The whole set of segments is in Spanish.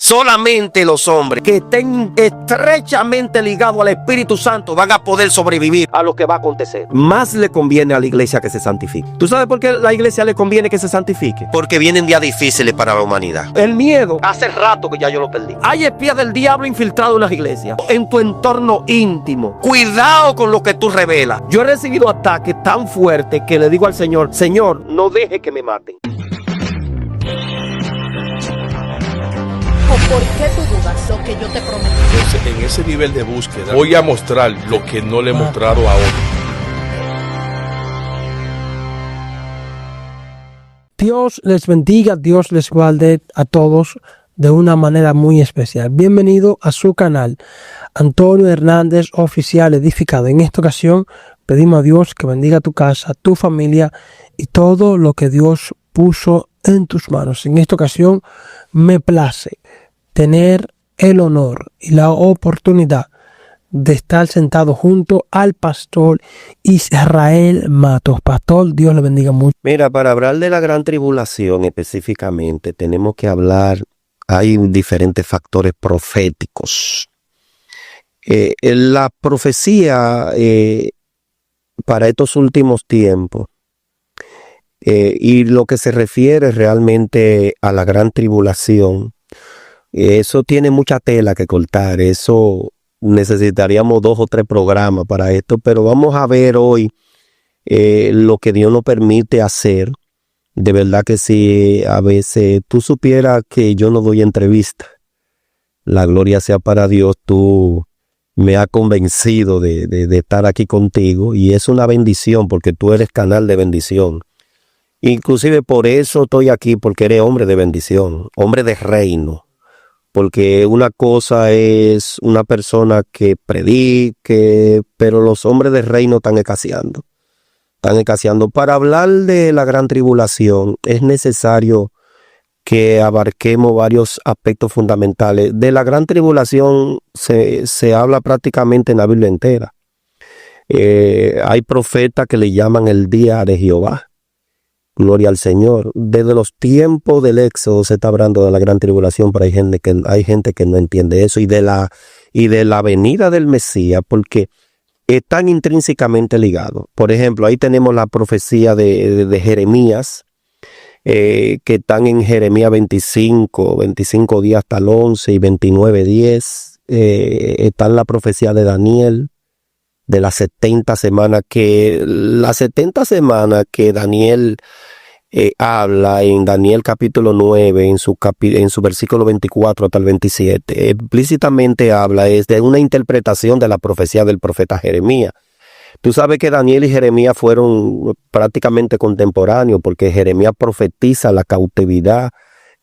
Solamente los hombres que estén estrechamente ligados al Espíritu Santo van a poder sobrevivir a lo que va a acontecer. Más le conviene a la iglesia que se santifique. ¿Tú sabes por qué a la iglesia le conviene que se santifique? Porque vienen días difíciles para la humanidad. El miedo, hace rato que ya yo lo perdí. Hay espías del diablo infiltrados en las iglesias, en tu entorno íntimo. Cuidado con lo que tú revelas. Yo he recibido ataques tan fuertes que le digo al Señor, Señor, no deje que me maten. ¿Por qué tú dudas lo que yo te prometí? Entonces, en ese nivel de búsqueda, voy a mostrar lo que no le he mostrado a otros. Dios les bendiga, Dios les guarde a todos de una manera muy especial. Bienvenido a su canal, Antonio Hernández Oficial Edificado. En esta ocasión pedimos a Dios que bendiga tu casa, tu familia y todo lo que Dios puso en tus manos. En esta ocasión me place tener el honor y la oportunidad de estar sentado junto al pastor Israel Matos. Pastor, Dios le bendiga mucho. Mira, para hablar de la gran tribulación específicamente, tenemos que hablar, hay diferentes factores proféticos. La profecía para estos últimos tiempos y lo que se refiere realmente a la gran tribulación, eso tiene mucha tela que cortar. Eso necesitaríamos 2 o 3 programas para esto, pero vamos a ver hoy lo que Dios nos permite hacer. De verdad que si a veces tú supieras que yo no doy entrevista, la gloria sea para Dios, tú me has convencido de estar aquí contigo y es una bendición porque tú eres canal de bendición. Inclusive por eso estoy aquí, porque eres hombre de bendición, hombre de reino. Porque una cosa es una persona que predique, pero los hombres de reino están escaseando. Para hablar de la gran tribulación es necesario que abarquemos varios aspectos fundamentales. De la gran tribulación se habla prácticamente en la Biblia entera. Hay profetas que le llaman el día de Jehová. Gloria al Señor. Desde los tiempos del Éxodo se está hablando de la gran tribulación, pero hay gente que no entiende eso y de la venida del Mesías, porque están intrínsecamente ligados. Por ejemplo, ahí tenemos la profecía de Jeremías, que están en Jeremías 25 días hasta el 11 y 29 10. Está en la profecía de Daniel, de las 70 semanas, que Daniel habla en Daniel capítulo 9, en su versículo 24 hasta el 27, explícitamente habla es de una interpretación de la profecía del profeta Jeremías. Tú sabes que Daniel y Jeremías fueron prácticamente contemporáneos, porque Jeremías profetiza la cautividad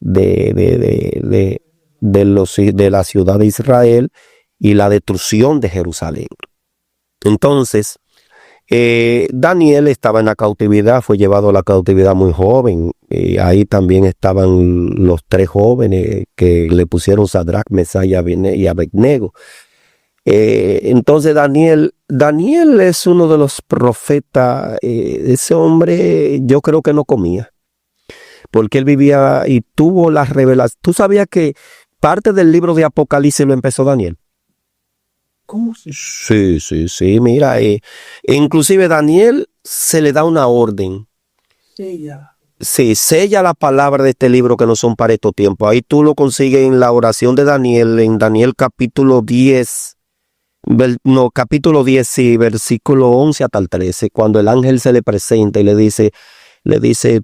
de la ciudad de Israel y la destrucción de Jerusalén. Entonces, Daniel estaba en la cautividad, fue llevado a la cautividad muy joven. Ahí también estaban los 3 jóvenes que le pusieron Sadrach, Mesach y Abednego. Entonces Daniel es uno de los profetas. Ese hombre yo creo que no comía, porque él vivía y tuvo las revelaciones. ¿Tú sabías que parte del libro de Apocalipsis lo empezó Daniel? ¿Cómo? Sí, mira, inclusive Daniel se le da una orden. Sí, sella la palabra de este libro que no son para estos tiempos. Ahí tú lo consigues en la oración de Daniel, en Daniel capítulo 10, sí, versículo 11 hasta el 13, cuando el ángel se le presenta y le dice,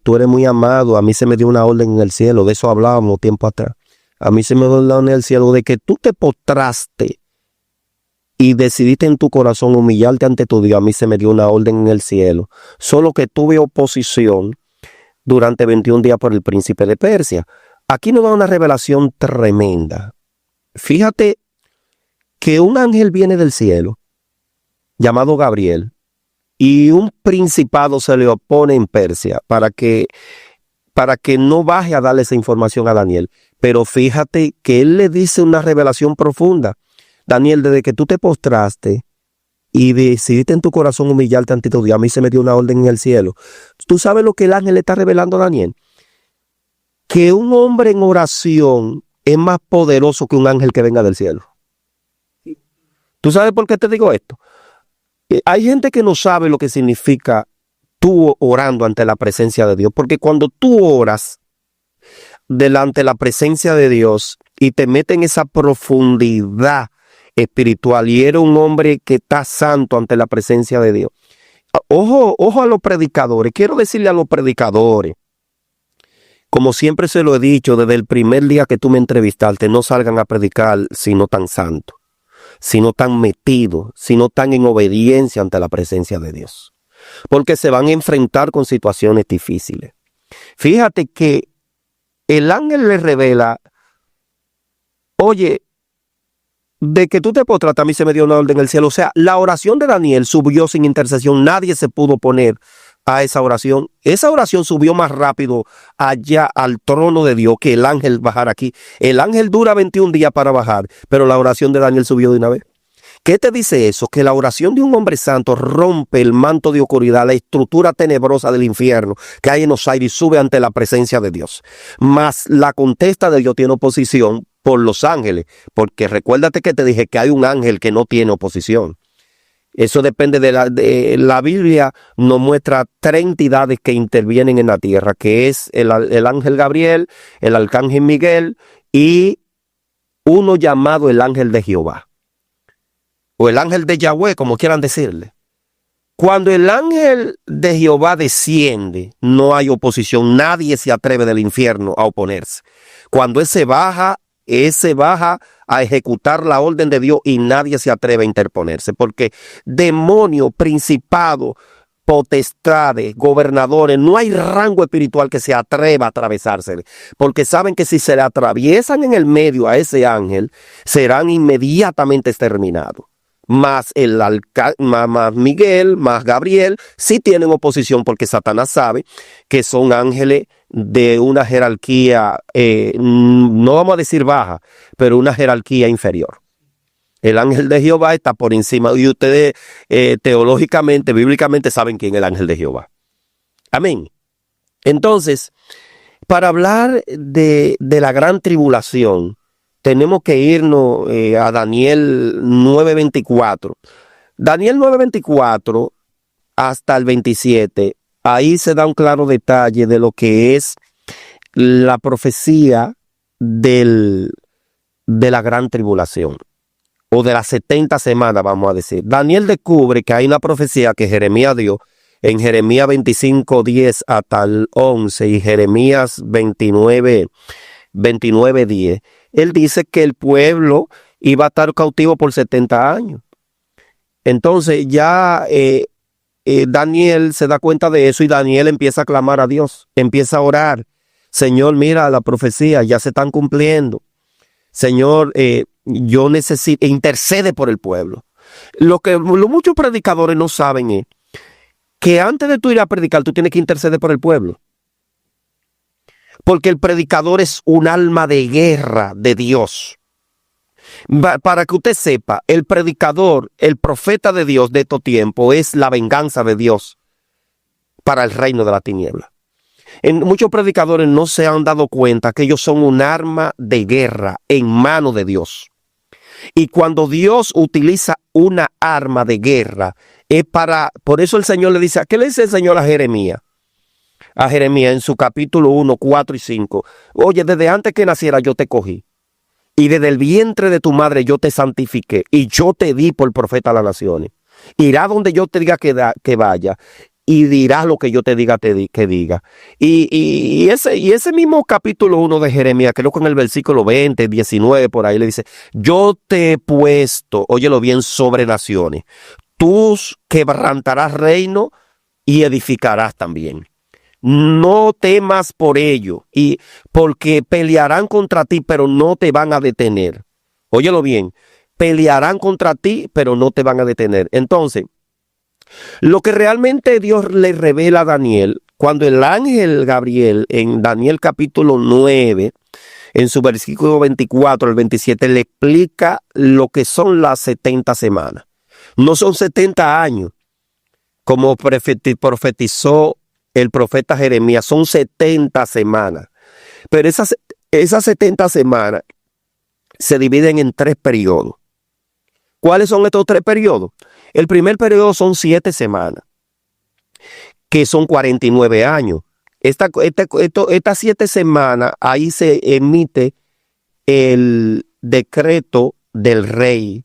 tú eres muy amado, a mí se me dio una orden en el cielo, de eso hablábamos tiempo atrás. A mí se me dio una orden en el cielo de que tú te postraste y decidiste en tu corazón humillarte ante tu Dios. A mí se me dio una orden en el cielo, solo que tuve oposición durante 21 días por el príncipe de Persia. Aquí nos da una revelación tremenda. Fíjate que un ángel viene del cielo, llamado Gabriel, y un principado se le opone en Persia para que no baje a darle esa información a Daniel. Pero fíjate que él le dice una revelación profunda. Daniel, desde que tú te postraste y decidiste en tu corazón humillarte ante tu Dios, a mí se me dio una orden en el cielo. ¿Tú sabes lo que el ángel le está revelando a Daniel? Que un hombre en oración es más poderoso que un ángel que venga del cielo. ¿Tú sabes por qué te digo esto? Hay gente que no sabe lo que significa tú orando ante la presencia de Dios, porque cuando tú oras delante de la presencia de Dios y te metes en esa profundidad espiritual y eres un hombre que está santo ante la presencia de Dios. Ojo a los predicadores. Quiero decirle a los predicadores, como siempre se lo he dicho desde el primer día que tú me entrevistaste, no salgan a predicar si no tan santos, si no tan metidos, si no tan en obediencia ante la presencia de Dios. Porque se van a enfrentar con situaciones difíciles. Fíjate que el ángel le revela, oye, de que tú te postraste, a mí se me dio una orden en el cielo. O sea, la oración de Daniel subió sin intercesión. Nadie se pudo oponer a esa oración. Esa oración subió más rápido allá al trono de Dios que el ángel bajar aquí. El ángel dura 21 días para bajar, pero la oración de Daniel subió de una vez. ¿Qué te dice eso? Que la oración de un hombre santo rompe el manto de oscuridad, la estructura tenebrosa del infierno que hay en Osiris, sube ante la presencia de Dios. Mas la contesta de Dios tiene oposición por los ángeles, porque recuérdate que te dije que hay un ángel que no tiene oposición. Eso depende de la Biblia, nos muestra 3 entidades que intervienen en la tierra, que es el ángel Gabriel, el arcángel Miguel y uno llamado el ángel de Jehová, o el ángel de Yahweh, como quieran decirle. Cuando el ángel de Jehová desciende, no hay oposición, nadie se atreve del infierno a oponerse. Cuando ese baja a ejecutar la orden de Dios y nadie se atreve a interponerse, porque demonio, principado, potestades, gobernadores, no hay rango espiritual que se atreva a atravesársele, porque saben que si se le atraviesan en el medio a ese ángel, serán inmediatamente exterminados. Más más Miguel, más Gabriel, sí tienen oposición, porque Satanás sabe que son ángeles de una jerarquía, no vamos a decir baja, pero una jerarquía inferior. El ángel de Jehová está por encima, y ustedes teológicamente, bíblicamente saben quién es el ángel de Jehová. Amén. Entonces, para hablar de la gran tribulación, tenemos que irnos a Daniel 9:24. Daniel 9:24 hasta el 27, ahí se da un claro detalle de lo que es la profecía de la gran tribulación, o de las 70 semanas, vamos a decir. Daniel descubre que hay una profecía que Jeremías dio en Jeremías 25:10 hasta el 11 y Jeremías 29:10. Él dice que el pueblo iba a estar cautivo por 70 años. Entonces ya Daniel se da cuenta de eso y Daniel empieza a clamar a Dios, empieza a orar. Señor, mira la profecía, ya se están cumpliendo. Señor, yo necesito, intercede por el pueblo. Lo que muchos predicadores no saben es que antes de tú ir a predicar, tú tienes que interceder por el pueblo. Porque el predicador es un alma de guerra de Dios. Para que usted sepa, el predicador, el profeta de Dios de estos tiempos es la venganza de Dios para el reino de la tiniebla. Muchos predicadores no se han dado cuenta que ellos son un arma de guerra en mano de Dios. Y cuando Dios utiliza una arma de guerra, es por eso el Señor le dice, ¿qué le dice el Señor a Jeremías? A Jeremías en su capítulo 1, 4 y 5. Oye, desde antes que naciera yo te cogí. Y desde el vientre de tu madre yo te santifiqué. Y yo te di por profeta a las naciones. Irá donde yo te diga que vaya. Y dirás lo que yo te diga que diga. Y ese mismo capítulo 1 de Jeremías, creo que en el versículo 20, 19, por ahí le dice, yo te he puesto, óyelo bien, sobre naciones. Tú quebrantarás reino y edificarás también. No temas por ello, y porque pelearán contra ti, pero no te van a detener. Óyelo bien, pelearán contra ti, pero no te van a detener. Entonces, lo que realmente Dios le revela a Daniel, cuando el ángel Gabriel en Daniel capítulo 9, en su versículo 24 al 27, le explica lo que son las 70 semanas. No son 70 años, como profetizó el profeta Jeremías, son 70 semanas. Pero esas 70 semanas se dividen en 3 periodos. ¿Cuáles son estos 3 periodos? El primer periodo son 7 semanas, que son 49 años. Estas 7 semanas, ahí se emite el decreto del rey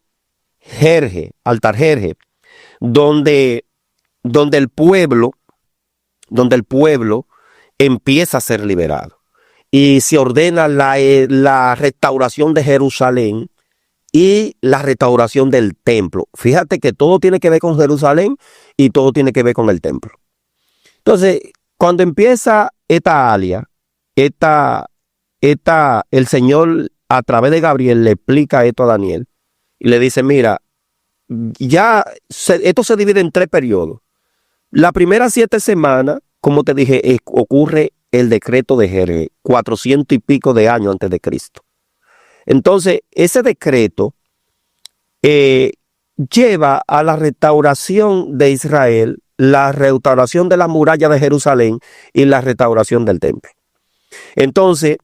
Jerje, Altarjerje, donde el pueblo empieza a ser liberado. Y se ordena la restauración de Jerusalén y la restauración del templo. Fíjate que todo tiene que ver con Jerusalén y todo tiene que ver con el templo. Entonces, cuando empieza esta alia, el Señor a través de Gabriel le explica esto a Daniel y le dice, mira, esto se divide en 3 periodos. La primera 7 semanas, como te dije, ocurre el decreto de Jerje, 400 y pico de años antes de Cristo. Entonces, ese decreto lleva a la restauración de Israel, la restauración de la muralla de Jerusalén y la restauración del templo. Entonces,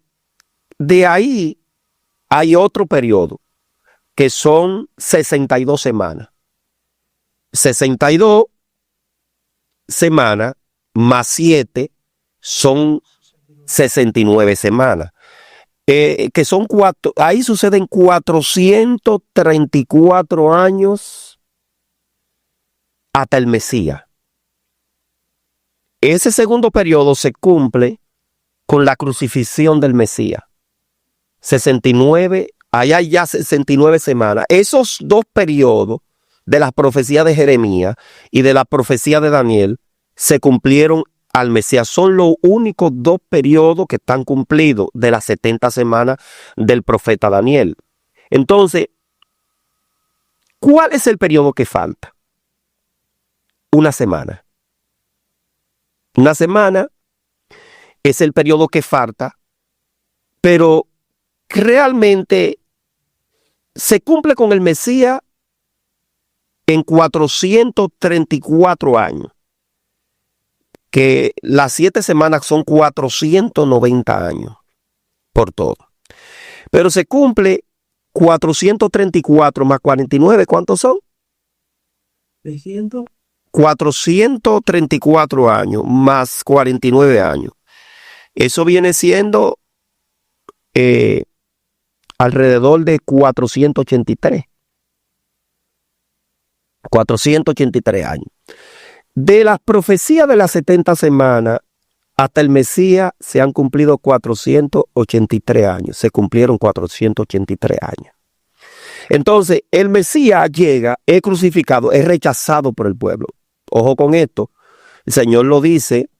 de ahí hay otro periodo que son 62 semanas. 62 semanas más 7 son 69 semanas. Que son 4, ahí suceden 434 años hasta el Mesías. Ese segundo periodo se cumple con la crucifixión del Mesías. 69, ahí hay ya 69 semanas. Esos 2 periodos de las profecías de Jeremías y de la profecía de Daniel se cumplieron al Mesías. Son los únicos 2 periodos que están cumplidos de las 70 semanas del profeta Daniel. Entonces, ¿cuál es el periodo que falta? Una semana. Una semana es el periodo que falta, pero realmente se cumple con el Mesías en 434 años. Que las 7 semanas son 490 años por todo. Pero se cumple 434 más 49, ¿cuántos son? 600. 434 años más 49 años. Eso viene siendo alrededor de 483. 483 años. De las profecías de las 70 semanas hasta el Mesías se han cumplido 483 años. Se cumplieron 483 años. Entonces, el Mesías llega, es crucificado, es rechazado por el pueblo. Ojo con esto. El Señor lo dice,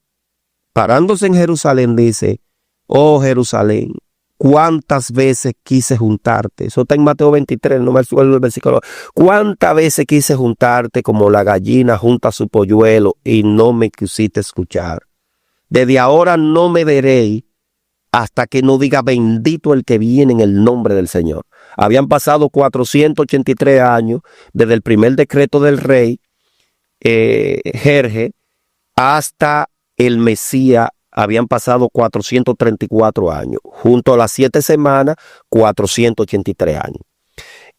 parándose en Jerusalén, dice, oh Jerusalén, cuántas veces quise juntarte. Eso está en Mateo 23, no me acuerdo el versículo. Cuántas veces quise juntarte como la gallina junta su polluelo y no me quisiste escuchar. Desde ahora no me veréis hasta que no diga bendito el que viene en el nombre del Señor. Habían pasado 483 años desde el primer decreto del rey Jerje hasta el Mesías. Habían pasado 434 años. Junto a las 7 semanas, 483 años.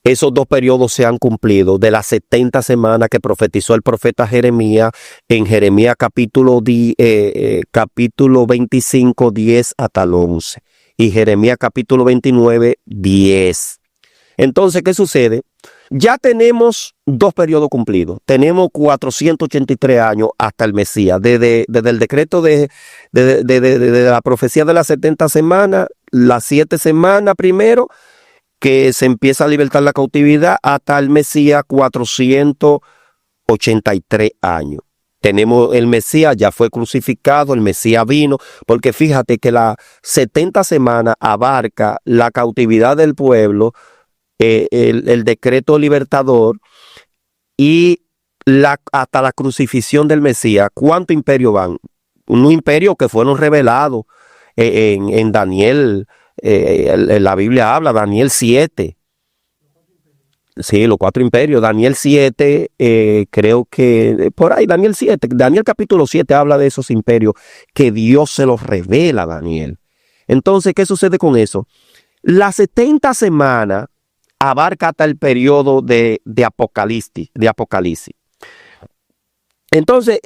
Esos 2 periodos se han cumplido de las 70 semanas que profetizó el profeta Jeremías en Jeremías capítulo 25, 10 hasta el 11. Y Jeremías capítulo 29, 10. Entonces, ¿qué sucede? Ya tenemos 2 periodos cumplidos. Tenemos 483 años hasta el Mesías. Desde el decreto de la profecía de las 70 semanas, las 7 semanas primero, que se empieza a libertar la cautividad, hasta el Mesías, 483 años. Tenemos el Mesías, ya fue crucificado, el Mesías vino, porque fíjate que las 70 semanas abarca la cautividad del pueblo, el decreto libertador y hasta la crucifixión del Mesías. ¿Cuántos imperios van? Unos imperios que fueron revelados en Daniel, la Biblia habla, Daniel 7. Sí, los 4 imperios. Daniel 7, creo que por ahí, Daniel 7, Daniel capítulo 7 habla de esos imperios que Dios se los revela a Daniel. Entonces, ¿qué sucede con eso? Las 70 semanas abarca hasta el periodo de Apocalipsis. Entonces,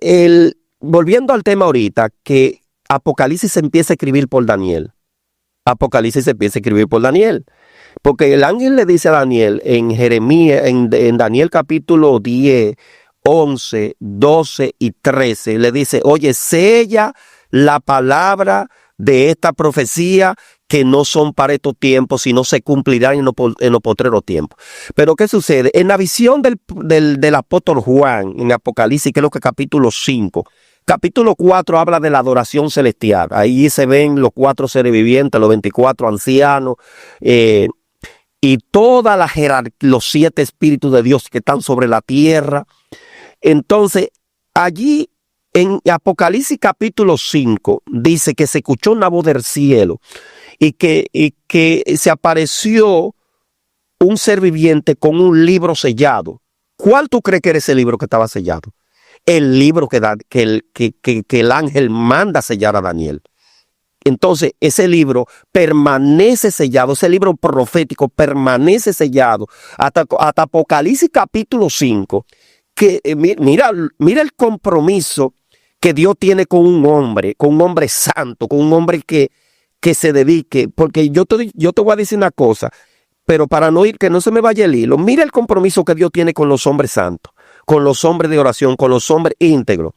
volviendo al tema ahorita, que Apocalipsis se empieza a escribir por Daniel. Apocalipsis se empieza a escribir por Daniel. Porque el ángel le dice a Daniel en Jeremías, en Daniel capítulo 10, 11, 12 y 13, le dice, oye, sella la palabra de esta profecía que no son para estos tiempos, sino se cumplirán en los postreros tiempos. Pero ¿qué sucede? En la visión del apóstol Juan, en Apocalipsis, que es lo que capítulo 5, capítulo 4 habla de la adoración celestial. Ahí se ven los 4 seres vivientes, los 24 ancianos, y toda la jerarquía, los 7 espíritus de Dios que están sobre la tierra. Entonces, allí en Apocalipsis capítulo 5 dice que se escuchó una voz del cielo y que se apareció un ser viviente con un libro sellado. ¿Cuál tú crees que era ese libro que estaba sellado? El libro que el ángel manda sellar a Daniel. Entonces, ese libro permanece sellado, ese libro profético permanece sellado hasta Apocalipsis capítulo 5. Que mira el compromiso que Dios tiene con un hombre santo, con un hombre que se dedique. Porque yo te voy a decir una cosa, pero para no ir, que no se me vaya el hilo. Mira el compromiso que Dios tiene con los hombres santos, con los hombres de oración, con los hombres íntegros,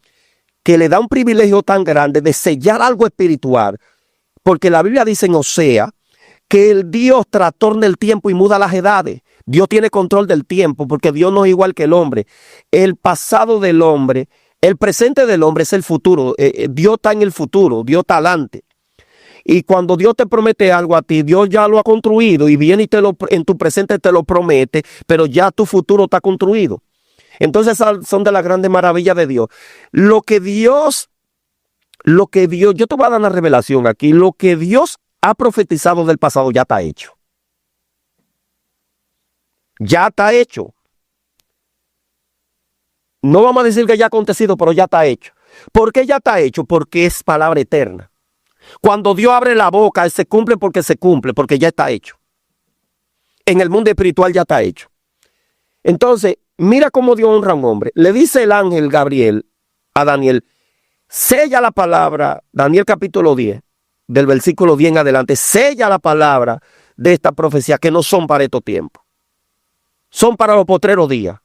que le da un privilegio tan grande de sellar algo espiritual. Porque la Biblia dice en Osea que el Dios trastorna el tiempo y muda las edades. Dios tiene control del tiempo porque Dios no es igual que el hombre. El pasado del hombre, el presente del hombre es el futuro. Dios está en el futuro, Dios está adelante. Y cuando Dios te promete algo a ti, Dios ya lo ha construido y viene y en tu presente te lo promete, pero ya tu futuro está construido. Entonces son de las grandes maravillas de Dios. Lo que Dios, yo te voy a dar una revelación aquí, lo que Dios ha profetizado del pasado ya está hecho. Ya está hecho. No vamos a decir que ya ha acontecido, pero ya está hecho. ¿Por qué ya está hecho? Porque es palabra eterna. Cuando Dios abre la boca, se cumple, porque ya está hecho. En el mundo espiritual ya está hecho. Entonces, mira cómo Dios honra a un hombre. Le dice el ángel Gabriel a Daniel, sella la palabra, Daniel capítulo 10, del versículo 10 en adelante, sella la palabra de esta profecía que no son para estos tiempos. Son para los postreros días.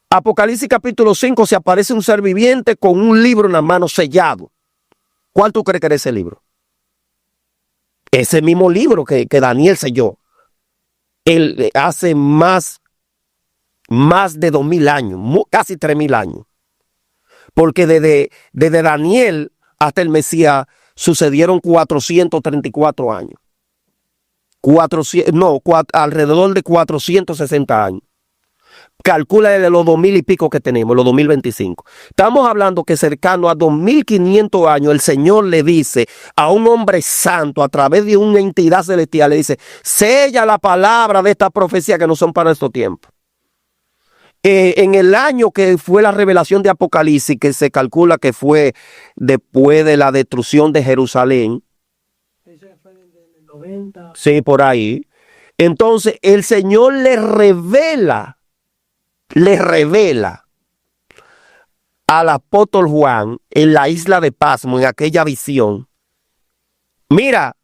Apocalipsis capítulo 5 se aparece un ser viviente con un libro en la mano sellado. ¿Cuál tú crees que era ese libro? Ese mismo libro que Daniel selló. Él hace más de 2000 años, casi 3000 años. Porque desde Daniel hasta el Mesías sucedieron 434 años. Alrededor de 460 años. Calcula de los 2000 y pico que tenemos, los 2025. Estamos hablando que cercano a 2500 años el Señor le dice a un hombre santo a través de una entidad celestial, le dice, sella la palabra de esta profecía que no son para estos tiempos. En el año que fue la revelación de Apocalipsis, que se calcula que fue después de la destrucción de Jerusalén. Sí, por ahí. Entonces el Señor le revela al apóstol Juan en la isla de Pasmo, en aquella visión. Mira,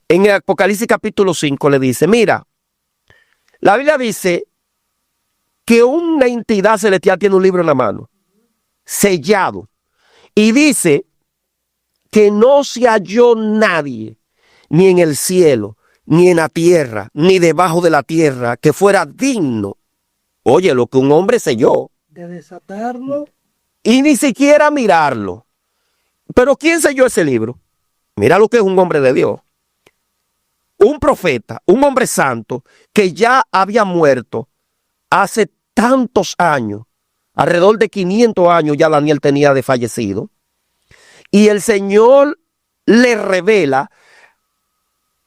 en el Apocalipsis capítulo 5 le dice, mira, la Biblia dice que una entidad celestial tiene un libro en la mano, sellado, y dice que no se halló nadie, ni en el cielo, ni en la tierra, ni debajo de la tierra, que fuera digno, oye, lo que un hombre selló, de desatarlo, y ni siquiera mirarlo. Pero ¿quién selló ese libro? Mira lo que es un hombre de Dios, un profeta, un hombre santo, que ya había muerto hace tantos años, alrededor de 500 años ya Daniel tenía de fallecido, y el Señor le revela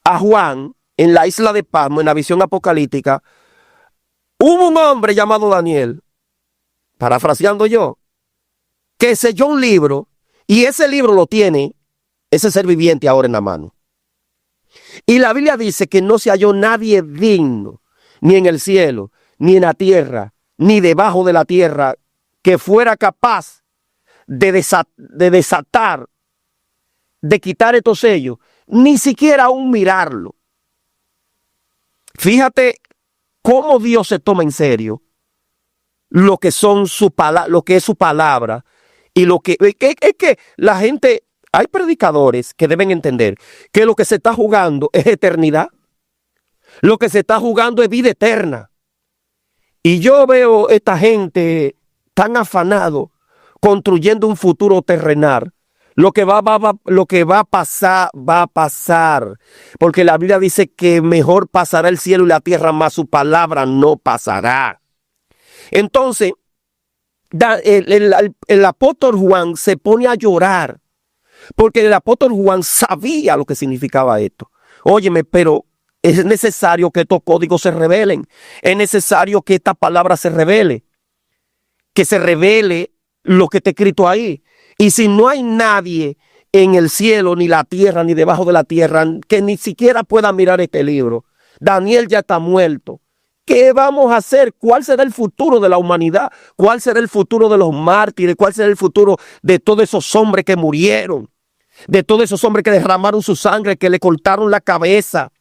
a Juan en la isla de Pasmo, en la visión apocalíptica, hubo un hombre llamado Daniel, parafraseando yo, que selló un libro, y ese libro lo tiene ese ser viviente ahora en la mano. Y la Biblia dice que no se halló nadie digno, ni en el cielo, ni en la tierra, ni debajo de la tierra, que fuera capaz de desatar, de quitar estos sellos, ni siquiera aún mirarlo. Fíjate cómo Dios se toma en serio lo que son lo que es su palabra y lo que es que la gente, hay predicadores que deben entender que lo que se está jugando es eternidad. Lo que se está jugando es vida eterna. Y yo veo esta gente tan afanado construyendo un futuro terrenal. Lo que va a pasar, va a pasar. Porque la Biblia dice que mejor pasará el cielo y la tierra, más su palabra no pasará. Entonces, el apóstol Juan se pone a llorar. Porque el apóstol Juan sabía lo que significaba esto. Óyeme, pero es necesario que estos códigos se revelen. Es necesario que esta palabra se revele. Que se revele lo que está escrito ahí. Y si no hay nadie en el cielo, ni la tierra, ni debajo de la tierra, que ni siquiera pueda mirar este libro, Daniel ya está muerto. ¿Qué vamos a hacer? ¿Cuál será el futuro de la humanidad? ¿Cuál será el futuro de los mártires? ¿Cuál será el futuro de todos esos hombres que murieron? De todos esos hombres que derramaron su sangre, que le cortaron la cabeza,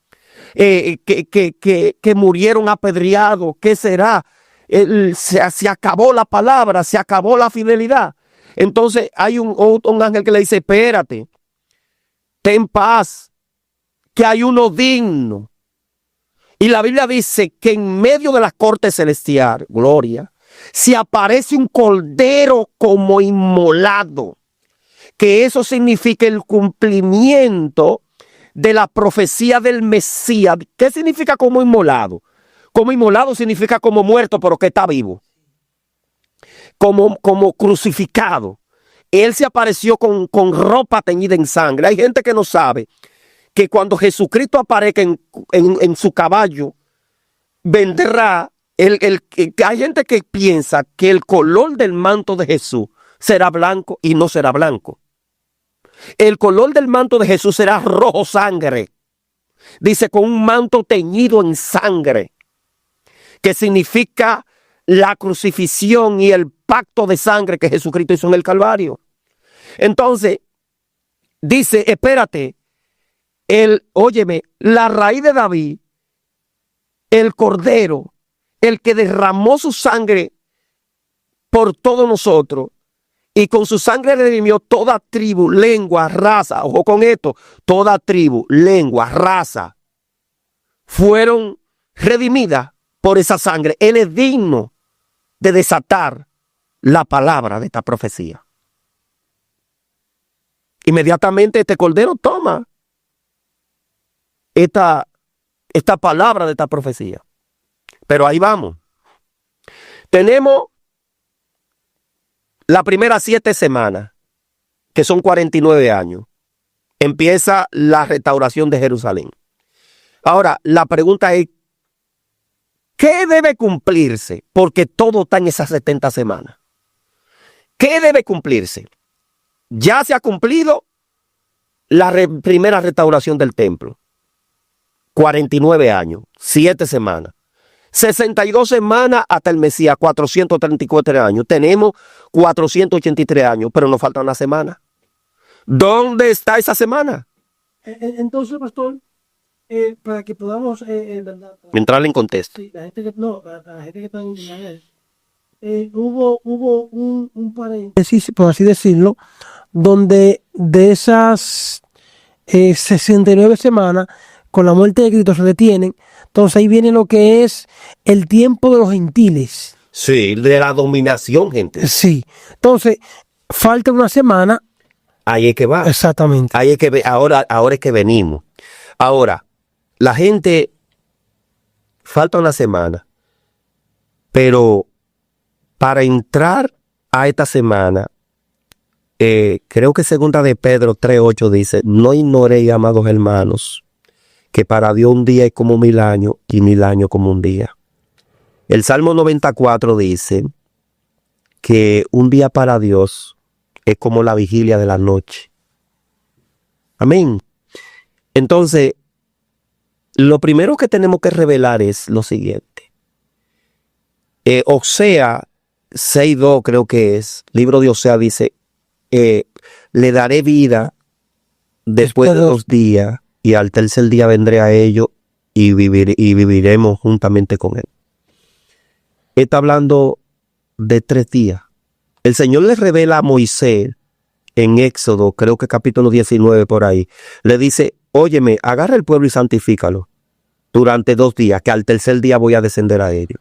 que murieron apedreados. ¿Qué será? Se acabó la palabra, se acabó la fidelidad. Entonces hay un ángel que le dice, espérate, ten paz, que hay uno digno. Y la Biblia dice que en medio de la corte celestial, gloria, se aparece un cordero como inmolado, que eso significa el cumplimiento de la profecía del Mesías. ¿Qué significa como inmolado? Como inmolado significa como muerto, pero que está vivo. Como crucificado. Él se apareció con ropa teñida en sangre. Hay gente que no sabe que cuando Jesucristo aparezca en su caballo, vendrá. Hay gente que piensa que el color del manto de Jesús será blanco y no será blanco. El color del manto de Jesús será rojo sangre. Dice, con un manto teñido en sangre, que significa la crucifixión y el pacto de sangre que Jesucristo hizo en el Calvario. Entonces, dice, espérate, óyeme, la raíz de David, el cordero, el que derramó su sangre por todos nosotros, y con su sangre redimió toda tribu, lengua, raza. Ojo con esto, toda tribu, lengua, raza, fueron redimidas por esa sangre. Él es digno de desatar la palabra de esta profecía. Inmediatamente este cordero toma esta palabra de esta profecía. Pero ahí vamos. Tenemos las primeras 7 semanas, que son 49 años. Empieza la restauración de Jerusalén. Ahora, la pregunta es, ¿qué debe cumplirse? Porque todo está en esas 70 semanas. ¿Qué debe cumplirse? Ya se ha cumplido la primera restauración del templo. 49 años, 7 semanas. 62 semanas hasta el Mesías, 434 años. Tenemos 483 años, pero nos falta una semana. ¿Dónde está esa semana? Entonces, pastor, para que podamos entrar en contexto. Sí, la gente que está en Israel, hubo un paréntesis, por así decirlo, donde de esas 69 semanas, con la muerte de Cristo se detienen. Entonces ahí viene lo que es el tiempo de los gentiles. Sí, de la dominación, gente. Sí. Entonces, falta una semana. Ahí es que va. Exactamente. Ahí es que ahora es que venimos. Ahora, la gente, falta una semana, pero para entrar a esta semana, creo que segunda de Pedro 3:8 dice, no ignoréis, amados hermanos, que para Dios un día es como 1000 años y 1000 años como un día. El Salmo 94 dice que un día para Dios es como la vigilia de la noche. Amén. Entonces, lo primero que tenemos que revelar es lo siguiente. Osea 6:2 creo que es, libro de Osea dice, le daré vida después de 2 días y al tercer día vendré a ellos y viviremos juntamente con él. Está hablando de 3 días. El Señor le revela a Moisés en Éxodo, creo que capítulo 19 por ahí, le dice, óyeme, agarra el pueblo y santifícalo durante 2 días, que al tercer día voy a descender a ellos.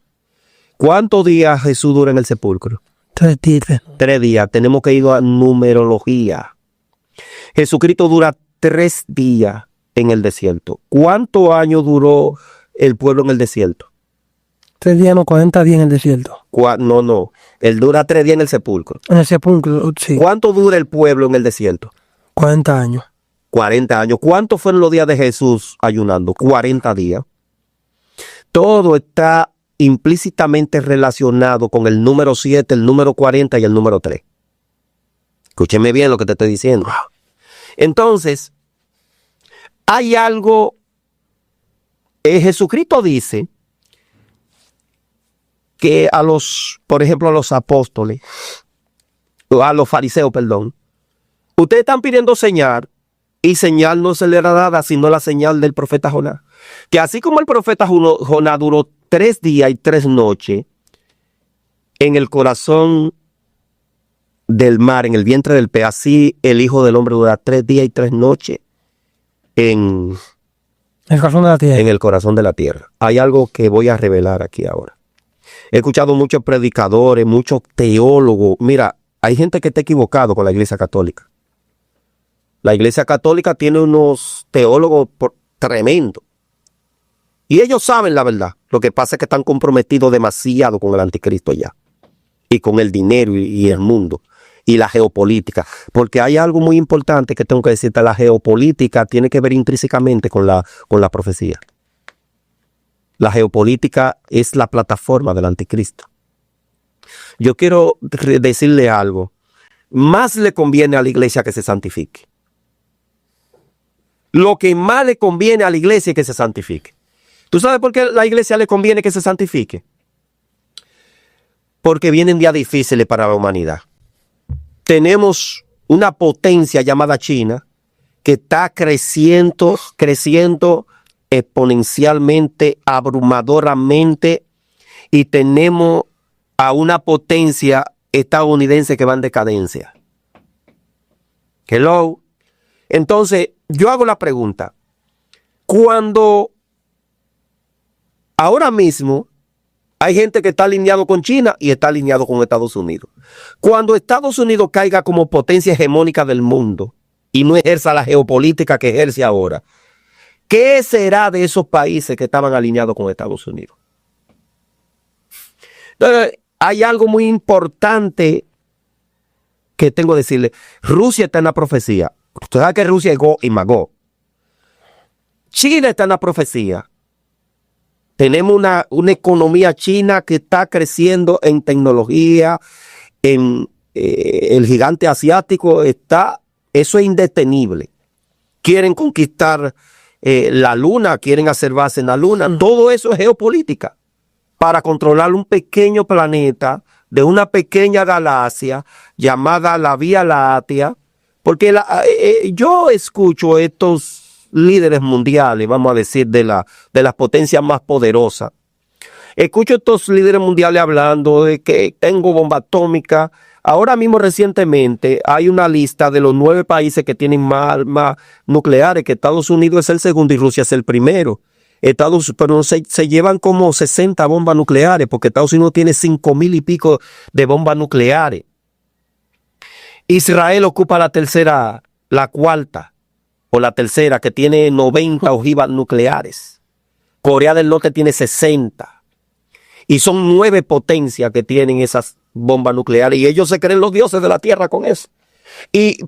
¿Cuántos días Jesús dura en el sepulcro? 3 días. 3 días. Tenemos que ir a numerología. Jesucristo dura 3 días en el desierto. ¿Cuántos años duró el pueblo en el desierto? 3 días, no, 40 días en el desierto. No. Él dura 3 días en el sepulcro. En el sepulcro, sí. ¿Cuánto dura el pueblo en el desierto? 40 años. 40 años. ¿Cuántos fueron los días de Jesús ayunando? 40 días. Todo está implícitamente relacionado con el número 7, el número 40 y el número 3. Escúcheme bien lo que te estoy diciendo. Entonces, hay algo, Jesucristo dice que por ejemplo, a los apóstoles, a los fariseos, perdón, ustedes están pidiendo señal y señal no se le era dada sino la señal del profeta Jonás. Que así como el profeta Jonás duró 3 días y 3 noches en el corazón del mar, en el vientre del pez, así el Hijo del Hombre dura 3 días y 3 noches en el corazón de la tierra. En el corazón de la tierra. Hay algo que voy a revelar aquí ahora. He escuchado muchos predicadores, muchos teólogos. Mira, hay gente que está equivocado con la Iglesia Católica. La Iglesia Católica tiene unos teólogos tremendos. Y ellos saben la verdad. Lo que pasa es que están comprometidos demasiado con el anticristo ya. Y con el dinero y el mundo. Y la geopolítica. Porque hay algo muy importante que tengo que decirte. La geopolítica tiene que ver intrínsecamente con la profecía. La geopolítica es la plataforma del anticristo. Yo quiero decirle algo. Más le conviene a la iglesia que se santifique. Lo que más le conviene a la iglesia es que se santifique. ¿Tú sabes por qué a la iglesia le conviene que se santifique? Porque vienen días difíciles para la humanidad. Tenemos una potencia llamada China que está creciendo exponencialmente, abrumadoramente, y tenemos a una potencia estadounidense que va en decadencia. Hello. Entonces, yo hago la pregunta. Cuando ahora mismo hay gente que está alineado con China y está alineado con Estados Unidos. Cuando Estados Unidos caiga como potencia hegemónica del mundo y no ejerza la geopolítica que ejerce ahora, ¿qué será de esos países que estaban alineados con Estados Unidos? Entonces, hay algo muy importante que tengo que decirle. Rusia está en la profecía. Usted sabe que Rusia es Gog y Magog. China está en la profecía. Tenemos una economía china que está creciendo en tecnología, en el gigante asiático está, eso es indetenible. Quieren conquistar la luna, quieren hacer base en la luna. Todo eso es geopolítica para controlar un pequeño planeta de una pequeña galaxia llamada la Vía Láctea. Porque yo escucho estos líderes mundiales, vamos a decir, de las potencias más poderosas. Escucho estos líderes mundiales hablando de que tengo bomba atómica. Ahora mismo, recientemente, hay una lista de los 9 países que tienen más armas nucleares, que Estados Unidos es el segundo y Rusia es el primero. Pero se llevan como 60 bombas nucleares, porque Estados Unidos tiene 5,000 y pico de bombas nucleares. Israel ocupa la cuarta o la tercera, que tiene 90 ojivas nucleares. Corea del Norte tiene 60. Y son 9 potencias que tienen esas bombas nucleares. Y ellos se creen los dioses de la tierra con eso.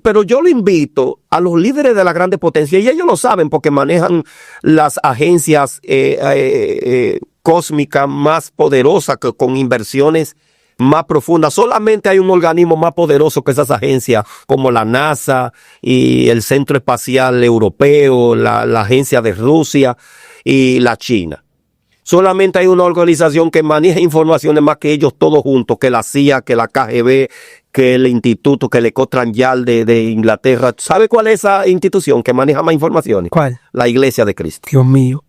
Pero yo lo invito a los líderes de las grandes potencias, y ellos lo saben porque manejan las agencias cósmicas más poderosas, con inversiones más profundas. Solamente hay un organismo más poderoso que esas agencias, como la NASA y el Centro Espacial Europeo, la agencia de Rusia. y la China. Solamente hay una organización que maneja informaciones más que ellos todos juntos, que la CIA, que la KGB, que el instituto, que el Scotland Yard de Inglaterra. ¿Sabe cuál es esa institución que maneja más informaciones? ¿Cuál? La Iglesia de Cristo. Dios mío.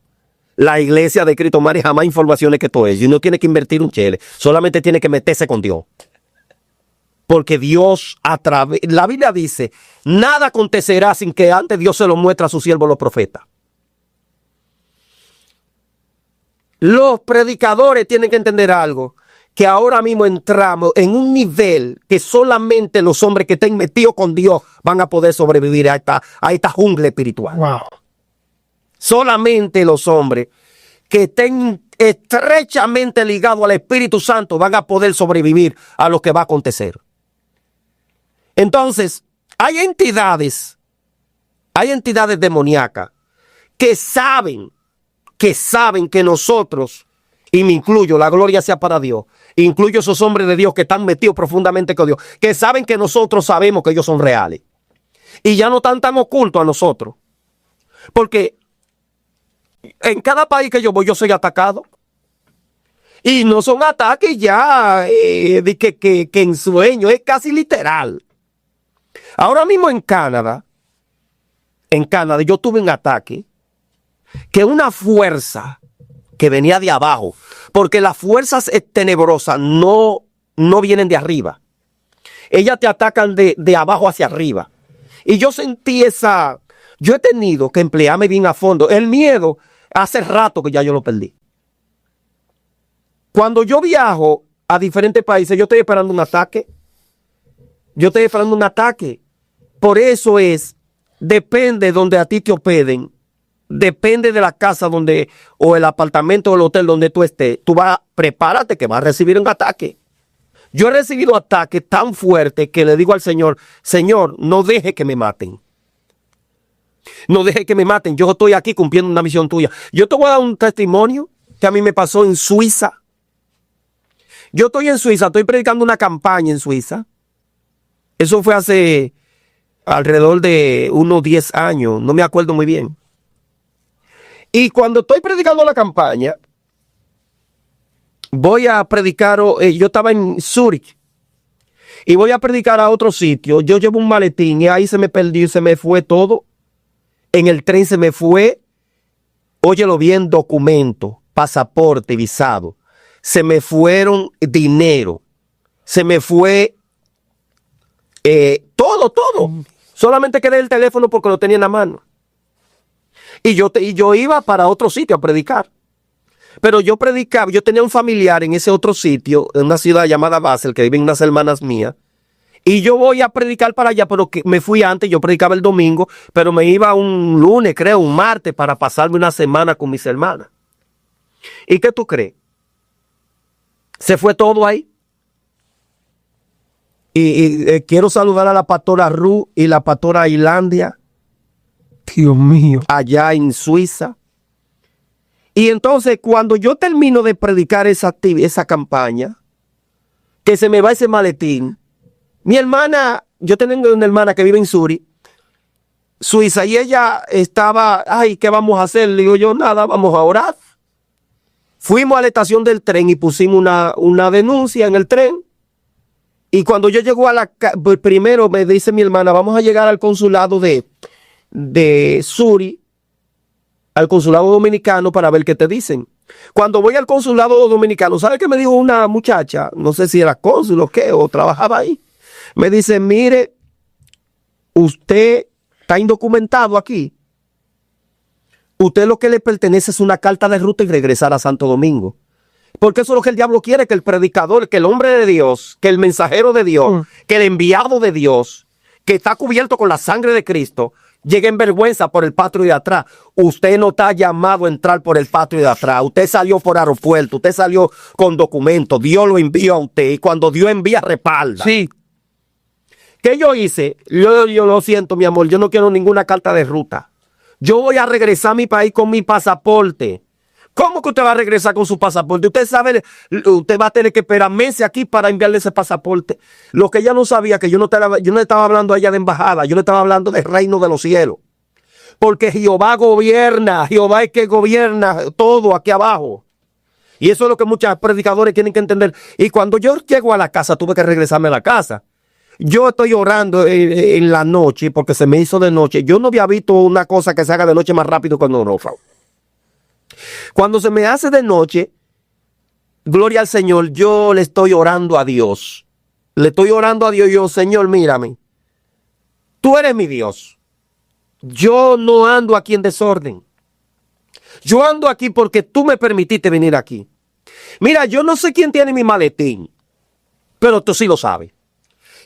La Iglesia de Cristo maneja más informaciones que todo eso. Y no tiene que invertir un chele. Solamente tiene que meterse con Dios. Porque Dios la Biblia dice, nada acontecerá sin que antes Dios se lo muestre a sus siervos los profetas. Los predicadores tienen que entender algo, que ahora mismo entramos en un nivel que solamente los hombres que estén metidos con Dios van a poder sobrevivir a esta jungla espiritual. Wow. Solamente los hombres que estén estrechamente ligados al Espíritu Santo van a poder sobrevivir a lo que va a acontecer. Entonces, hay entidades demoníacas que saben que nosotros, y me incluyo, la gloria sea para Dios, incluyo esos hombres de Dios que están metidos profundamente con Dios, que saben que nosotros sabemos que ellos son reales. Y ya no están tan ocultos a nosotros. Porque en cada país que yo voy, yo soy atacado. Y no son ataques ya de que en sueño, es casi literal. Ahora mismo en Canadá yo tuve un ataque que una fuerza que venía de abajo, porque las fuerzas tenebrosas no vienen de arriba. Ellas te atacan de abajo hacia arriba. Y yo sentí yo he tenido que emplearme bien a fondo. El miedo, hace rato que ya yo lo perdí. Cuando yo viajo a diferentes países, yo estoy esperando un ataque. Por eso depende donde a ti te hospeden, depende de la casa o el apartamento o el hotel donde tú estés, prepárate que vas a recibir un ataque. Yo he recibido ataques tan fuertes que le digo al Señor, Señor, no deje que me maten. No deje que me maten, yo estoy aquí cumpliendo una misión tuya. Yo te voy a dar un testimonio que a mí me pasó en Suiza. Yo estoy en Suiza, estoy predicando una campaña en Suiza. Eso fue hace alrededor de unos 10 años, no me acuerdo muy bien. Y cuando estoy predicando la campaña, voy a predicar, yo estaba en Zúrich, y voy a predicar a otro sitio. Yo llevo un maletín y ahí se me perdió, se me fue todo. En el tren se me fue, óyelo bien, documento, pasaporte, visado. Se me fueron dinero, se me fue todo. Solamente quedé el teléfono porque lo tenía en la mano. Y yo iba para otro sitio a predicar. Pero yo predicaba, yo tenía un familiar en ese otro sitio, en una ciudad llamada Basel, que viven unas hermanas mías. Y yo voy a predicar para allá, pero que me fui antes, yo predicaba el domingo, pero me iba un lunes, creo, un martes, para pasarme una semana con mis hermanas. ¿Y qué tú crees? Se fue todo ahí. Y quiero saludar a la pastora Ruth y la pastora Islandia. Dios mío. Allá en Suiza. Y entonces cuando yo termino de predicar esa campaña, que se me va ese maletín, mi hermana, yo tengo una hermana que vive en Zúrich, Suiza, y ella estaba, ¿qué vamos a hacer? Le digo yo, nada, vamos a orar. Fuimos a la estación del tren y pusimos una denuncia en el tren. Y cuando yo llego primero me dice mi hermana, vamos a llegar al consulado de Zúrich, al consulado dominicano, para ver qué te dicen. Cuando voy al consulado dominicano, ¿sabe qué me dijo una muchacha? No sé si era cónsul o qué, o trabajaba ahí. Me dice, mire, usted está indocumentado aquí. Usted lo que le pertenece es una carta de ruta y regresar a Santo Domingo. Porque eso es lo que el diablo quiere, que el predicador, que el hombre de Dios, que el mensajero de Dios, que el enviado de Dios, que está cubierto con la sangre de Cristo, llegue en vergüenza por el patio de atrás. Usted no está llamado a entrar por el patio de atrás. Usted salió por aeropuerto, usted salió con documentos. Dios lo envió a usted y cuando Dios envía, respalda. Sí. ¿Qué yo hice? Yo lo siento, mi amor, yo no quiero ninguna carta de ruta. Yo voy a regresar a mi país con mi pasaporte. ¿Cómo que usted va a regresar con su pasaporte? Usted sabe, usted va a tener que esperar meses aquí para enviarle ese pasaporte. Lo que ella no sabía, que yo no estaba hablando a ella de embajada, yo le estaba hablando del reino de los cielos. Porque Jehová gobierna, Jehová es que gobierna todo aquí abajo. Y eso es lo que muchos predicadores tienen que entender. Y cuando yo llego a la casa, tuve que regresarme a la casa. Yo estoy orando en la noche porque se me hizo de noche. Yo no había visto una cosa que se haga de noche más rápido que un orófano. Cuando se me hace de noche, gloria al Señor, yo le estoy orando a Dios. Le estoy orando a Dios. Yo, Señor, mírame. Tú eres mi Dios. Yo no ando aquí en desorden. Yo ando aquí porque tú me permitiste venir aquí. Mira, yo no sé quién tiene mi maletín, pero tú sí lo sabes.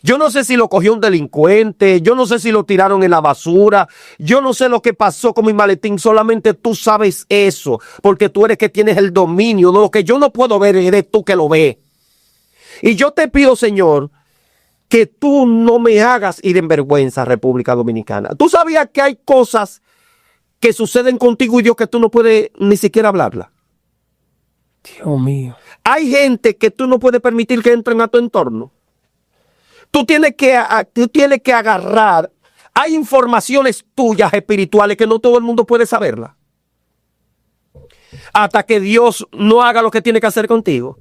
Yo no sé si lo cogió un delincuente, yo no sé si lo tiraron en la basura, yo no sé lo que pasó con mi maletín, solamente tú sabes eso, porque tú eres que tienes el dominio, de lo que yo no puedo ver, eres tú que lo ves. Y yo te pido, Señor, que tú no me hagas ir en vergüenza, República Dominicana. ¿Tú sabías que hay cosas que suceden contigo y Dios que tú no puedes ni siquiera hablarla? Dios mío. Hay gente que tú no puedes permitir que entren a tu entorno. Tú tienes que agarrar. Hay informaciones tuyas espirituales que no todo el mundo puede saberla. Hasta que Dios no haga lo que tiene que hacer contigo.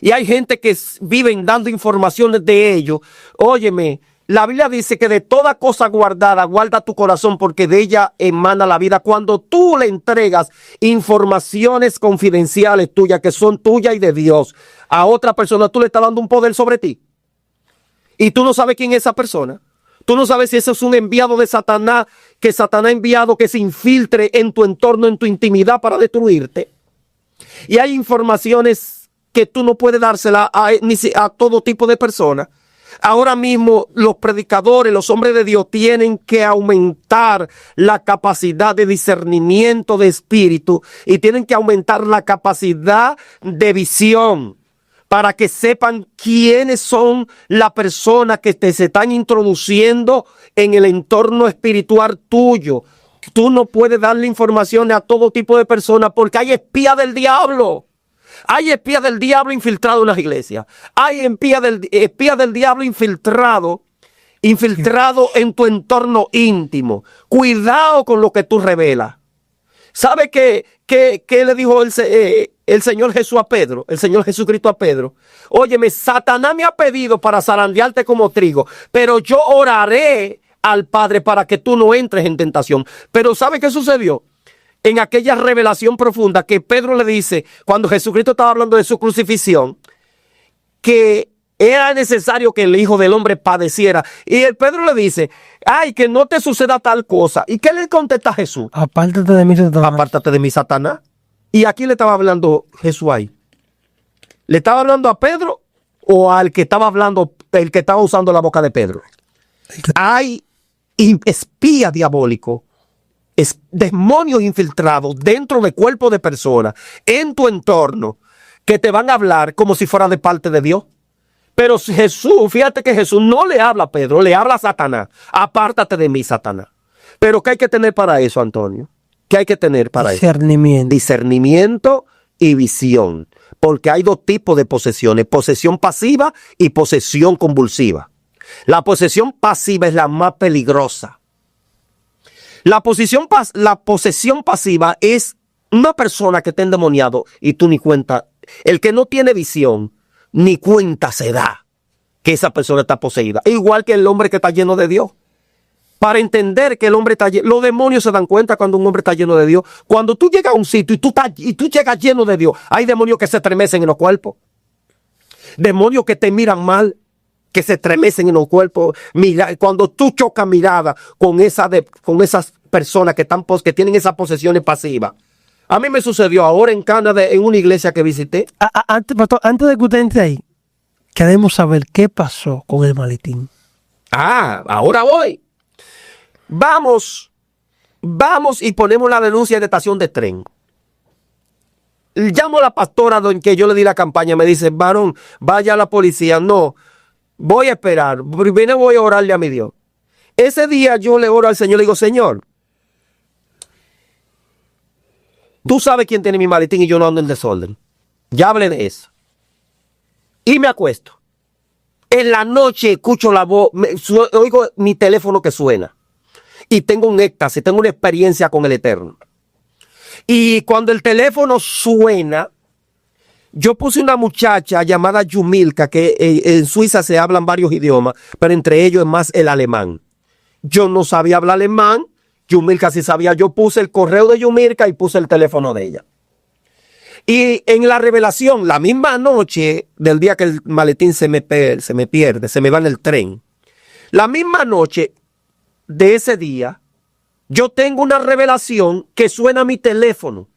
Y hay gente que viven dando informaciones de ellos. Óyeme, la Biblia dice que de toda cosa guardada, guarda tu corazón porque de ella emana la vida. Cuando tú le entregas informaciones confidenciales tuyas, que son tuyas y de Dios, a otra persona, tú le estás dando un poder sobre ti. Y tú no sabes quién es esa persona. Tú no sabes si eso es un enviado de Satanás, que Satanás ha enviado que se infiltre en tu entorno, en tu intimidad para destruirte. Y hay informaciones que tú no puedes dársela a todo tipo de personas. Ahora mismo los predicadores, los hombres de Dios tienen que aumentar la capacidad de discernimiento de espíritu y tienen que aumentar la capacidad de visión para que sepan quiénes son las personas que se están introduciendo en el entorno espiritual tuyo. Tú no puedes darle información a todo tipo de personas porque hay espías del diablo. Hay espías del diablo infiltrados en las iglesias. Hay espías del diablo infiltrado en tu entorno íntimo. Cuidado con lo que tú revelas. ¿Sabe qué le dijo el Señor Jesús a Pedro? El Señor Jesucristo a Pedro. Óyeme, Satanás me ha pedido para zarandearte como trigo, pero yo oraré al Padre para que tú no entres en tentación. Pero ¿sabe qué sucedió? En aquella revelación profunda que Pedro le dice, cuando Jesucristo estaba hablando de su crucifixión, que era necesario que el Hijo del Hombre padeciera. Y el Pedro le dice, ay, que no te suceda tal cosa. ¿Y qué le contesta Jesús? Apártate de mí, Satanás. Apártate de mí, Satanás. ¿Y a quién le estaba hablando Jesús ahí? ¿Le estaba hablando a Pedro o al que estaba hablando, el que estaba usando la boca de Pedro? Hay espía diabólico. Es demonios infiltrados dentro del cuerpo de personas, en tu entorno, que te van a hablar como si fuera de parte de Dios. Pero Jesús, fíjate que Jesús no le habla a Pedro, le habla a Satanás. Apártate de mí, Satanás. Pero ¿qué hay que tener para eso, Antonio? ¿Qué hay que tener para eso? Discernimiento y visión. Porque hay dos tipos de posesiones, posesión pasiva y posesión convulsiva. La posesión pasiva es la más peligrosa. La posesión pasiva es una persona que está endemoniado y tú ni cuenta. El que no tiene visión, ni cuenta se da que esa persona está poseída. Igual que el hombre que está lleno de Dios. Para entender que el hombre está lleno, los demonios se dan cuenta cuando un hombre está lleno de Dios. Cuando tú llegas a un sitio y tú llegas lleno de Dios, hay demonios que se estremecen en los cuerpos. Demonios que te miran mal, que se estremecen en los cuerpos. Mira, cuando tú chocas mirada con esas personas que tienen esas posesiones pasivas. A mí me sucedió ahora en Canadá, en una iglesia que visité. Pastor, antes de que usted entre ahí, queremos saber qué pasó con el maletín. Ahora voy. Vamos y ponemos la denuncia de estación de tren. Llamo a la pastora en que yo le di la campaña. Me dice, varón, vaya a la policía. No. Voy a esperar. Primero voy a orarle a mi Dios. Ese día yo le oro al Señor. Le digo, Señor, tú sabes quién tiene mi maletín y yo no ando en desorden. Ya hablé de eso. Y me acuesto. En la noche escucho la voz, oigo mi teléfono que suena. y tengo un éxtasis, tengo una experiencia con el Eterno. Y cuando el teléfono suena, yo puse una muchacha llamada Yumilka, que en Suiza se hablan varios idiomas, pero entre ellos es más el alemán. Yo no sabía hablar alemán, Yumilka sí sabía. Yo puse el correo de Yumilka y puse el teléfono de ella. Y en la revelación, la misma noche del día que el maletín se me pierde, se me va en el tren, la misma noche de ese día, yo tengo una revelación que suena mi teléfono.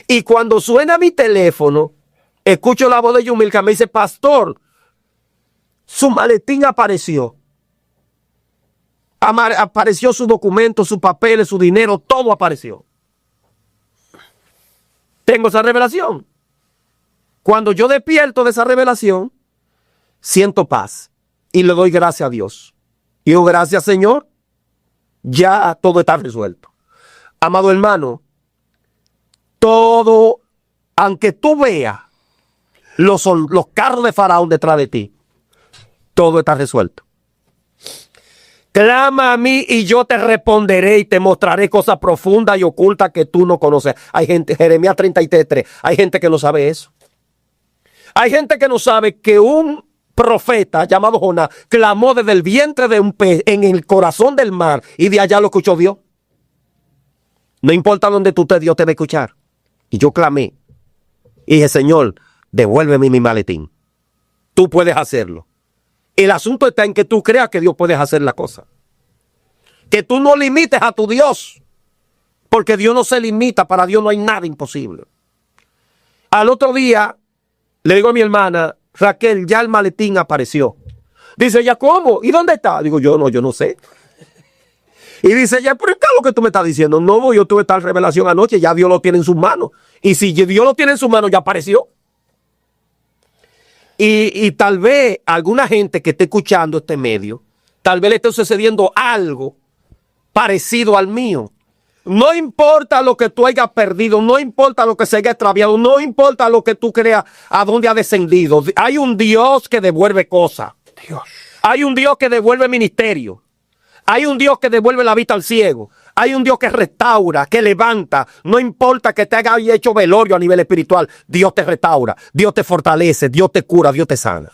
Y cuando suena mi teléfono, escucho la voz de Yumilka, me dice: pastor, su maletín apareció. Apareció su documento, sus papeles, su dinero, todo apareció. Tengo esa revelación. Cuando yo despierto de esa revelación, siento paz y le doy gracias a Dios. Y digo: gracias, Señor, ya todo está resuelto. Amado hermano, todo, aunque tú veas los carros de Faraón detrás de ti, todo está resuelto. Clama a mí y yo te responderé y te mostraré cosas profundas y ocultas que tú no conoces. Hay gente, Jeremías 33:3, hay gente que no sabe eso. Hay gente que no sabe que un profeta llamado Jonás clamó desde el vientre de un pez en el corazón del mar y de allá lo escuchó Dios. No importa dónde tú estés, Dios te va a escuchar. Y yo clamé y dije: Señor, devuélveme mi maletín. Tú puedes hacerlo. El asunto está en que tú creas que Dios puede hacer la cosa. Que tú no limites a tu Dios. Porque Dios no se limita. Para Dios no hay nada imposible. Al otro día, le digo a mi hermana: Raquel, ya el maletín apareció. Dice ella: ¿cómo? ¿Y dónde está? Digo: yo no sé. Y dice ella: ¿pero qué es lo que tú me estás diciendo? No, yo tuve tal revelación anoche, ya Dios lo tiene en sus manos. Y si Dios lo tiene en sus manos, ya apareció. Y tal vez alguna gente que esté escuchando este medio, tal vez le esté sucediendo algo parecido al mío. No importa lo que tú hayas perdido, no importa lo que se haya extraviado, no importa lo que tú creas a dónde ha descendido. Hay un Dios que devuelve cosas. Dios. Hay un Dios que devuelve ministerio. Hay un Dios que devuelve la vista al ciego. Hay un Dios que restaura, que levanta. No importa que te haya hecho velorio a nivel espiritual. Dios te restaura, Dios te fortalece, Dios te cura, Dios te sana.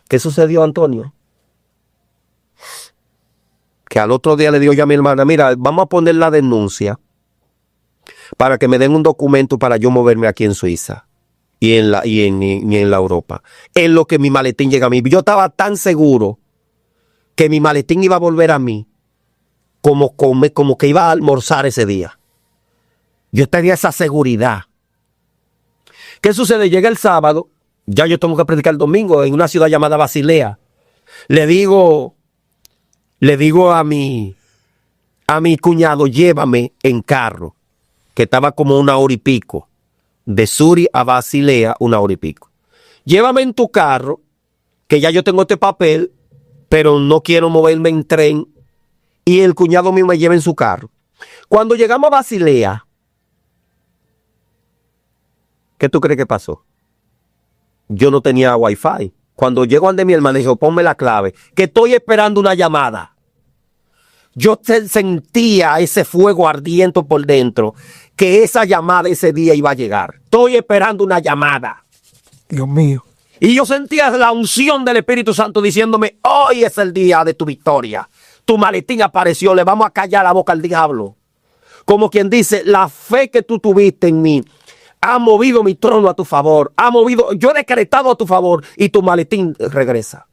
¿Qué sucedió, Antonio? Que al otro día le digo yo a mi hermana: mira, vamos a poner la denuncia para que me den un documento para yo moverme aquí en Suiza y en la Europa. En lo que mi maletín llega a mí. Yo estaba tan seguro que mi maletín iba a volver a mí como que iba a almorzar ese día. Yo tenía esa seguridad. ¿Qué sucede? Llega el sábado, ya yo tengo que predicar el domingo en una ciudad llamada Basilea. Le digo a mi cuñado: llévame en carro, que estaba como 1 hora y pico. De Zurich a Basilea, 1 hora y pico. Llévame en tu carro, que ya yo tengo este papel, pero no quiero moverme en tren. Y el cuñado mío me lleva en su carro. Cuando llegamos a Basilea, ¿qué tú crees que pasó? Yo no tenía wifi. Cuando llego ante mi hermana, dijo: ponme la clave, que estoy esperando una llamada. Yo sentía ese fuego ardiente por dentro, que esa llamada ese día iba a llegar. Estoy esperando una llamada. Dios mío. Y yo sentía la unción del Espíritu Santo diciéndome: hoy es el día de tu victoria. Tu maletín apareció, le vamos a callar la boca al diablo. Como quien dice: la fe que tú tuviste en mí ha movido mi trono a tu favor. Yo he decretado a tu favor y tu maletín regresa.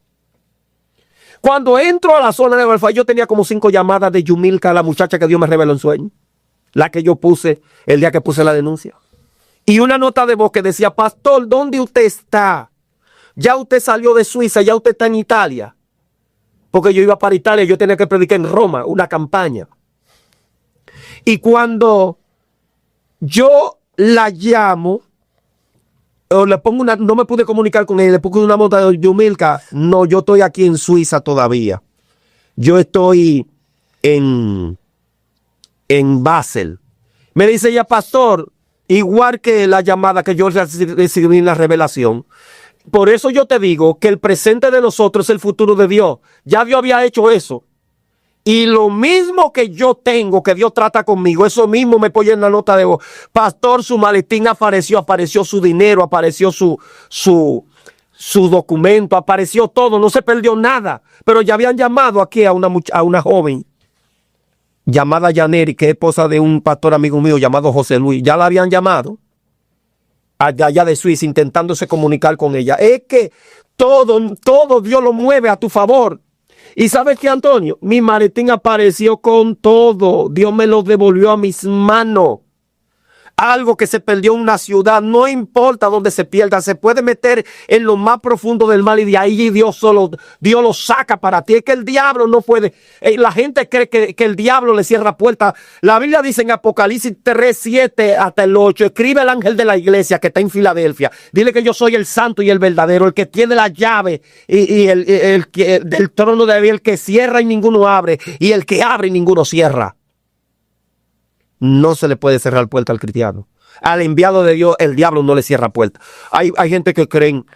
Cuando entro a la zona de Wi-Fi, yo tenía como 5 llamadas de Yumilka, la muchacha que Dios me reveló en sueño. La que yo puse el día que puse la denuncia. Y una nota de voz que decía: pastor, ¿dónde usted está? Ya usted salió de Suiza, ya usted está en Italia. Porque yo iba para Italia, yo tenía que predicar en Roma, una campaña. Y cuando yo la llamo, o le pongo no me pude comunicar con ella, le pongo una nota de Yumilka: no, yo estoy aquí en Suiza todavía. Yo estoy en Basel. Me dice ella: pastor, igual que la llamada que yo recibí en la revelación, por eso yo te digo que el presente de nosotros es el futuro de Dios. Ya Dios había hecho eso. Y lo mismo que yo tengo, que Dios trata conmigo, eso mismo me pone en la nota de voz. Pastor, su maletín apareció su dinero, apareció su documento, apareció todo, no se perdió nada. Pero ya habían llamado aquí a una joven llamada Yaneri, que es esposa de un pastor amigo mío llamado José Luis. Ya la habían llamado allá de Suiza, intentándose comunicar con ella. Es que todo Dios lo mueve a tu favor. ¿Y sabes qué, Antonio? Mi maletín apareció con todo. Dios me lo devolvió a mis manos. Algo que se perdió en una ciudad, no importa dónde se pierda, se puede meter en lo más profundo del mal y de ahí Dios lo saca para ti. Es que el diablo no puede. La gente cree que el diablo le cierra puertas. La Biblia dice en Apocalipsis 3, 7 hasta el 8, escribe el ángel de la iglesia que está en Filadelfia. Dile que yo soy el santo y el verdadero, el que tiene la llave y el que del trono de David, el que cierra y ninguno abre, y el que abre y ninguno cierra. No se le puede cerrar puerta al cristiano. Al enviado de Dios, el diablo no le cierra puerta. Hay gente que creen